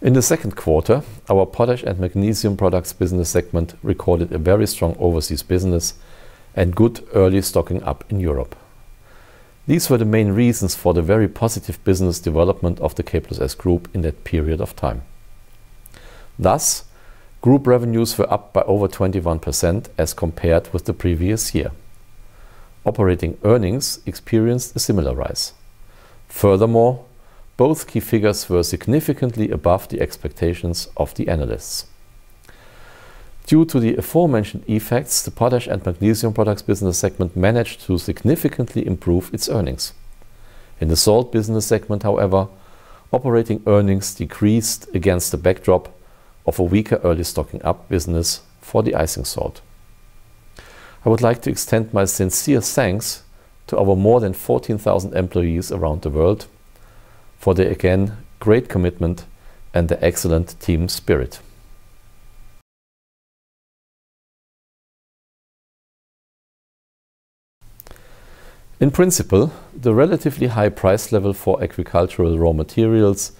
In the second quarter, our potash and magnesium products business segment recorded a very strong overseas business and good early stocking up in Europe. These were the main reasons for the very positive business development of the K+S Group in that period of time. Thus, group revenues were up by over 21% as compared with the previous year. Operating earnings experienced a similar rise. Furthermore, both key figures were significantly above the expectations of the analysts. Due to the aforementioned effects, the potash and magnesium products business segment managed to significantly improve its earnings. In the salt business segment, however, operating earnings decreased against the backdrop of a weaker early stocking up business for the icing salt. I would like to extend my sincere thanks to our more than 14,000 employees around the world for their again great commitment and the excellent team spirit. In principle, the relatively high price level for agricultural raw materials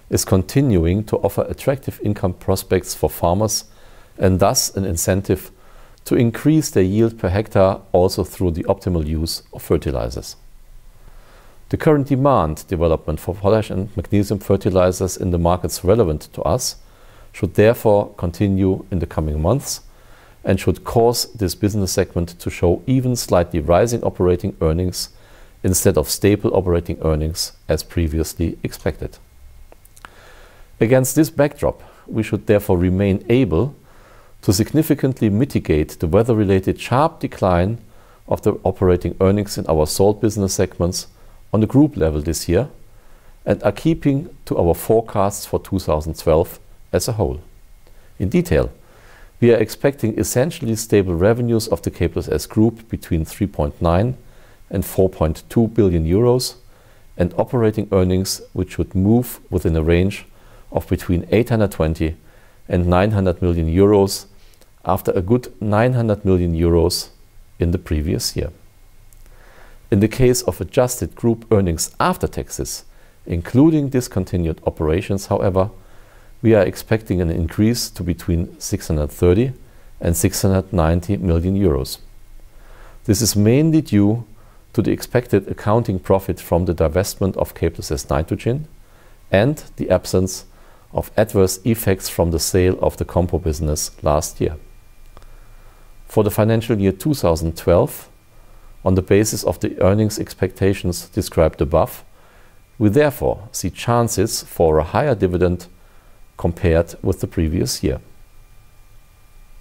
is continuing to offer attractive income prospects for farmers and thus an incentive to increase their yield per hectare also through the optimal use of fertilizers. The current demand development for potash and magnesium fertilizers in the markets relevant to us should therefore continue in the coming months and should cause this business segment to show even slightly rising operating earnings instead of stable operating earnings as previously expected. Against this backdrop, we should therefore remain able to significantly mitigate the weather-related sharp decline of the operating earnings in our salt business segments on the group level this year and are keeping to our forecasts for 2012 as a whole. In detail, we are expecting essentially stable revenues of the K+S Group between 3.9 and 4.2 billion euros and operating earnings which should move within a range of between 820 and 900 million euros after a good 900 million euros in the previous year. In the case of adjusted group earnings after taxes, including discontinued operations, however, we are expecting an increase to between 630 and 690 million euros. This is mainly due to the expected accounting profit from the divestment of K+S Nitrogen and the absence of adverse effects from the sale of the Compo business last year. For the financial year 2012, on the basis of the earnings expectations described above, we therefore see chances for a higher dividend compared with the previous year.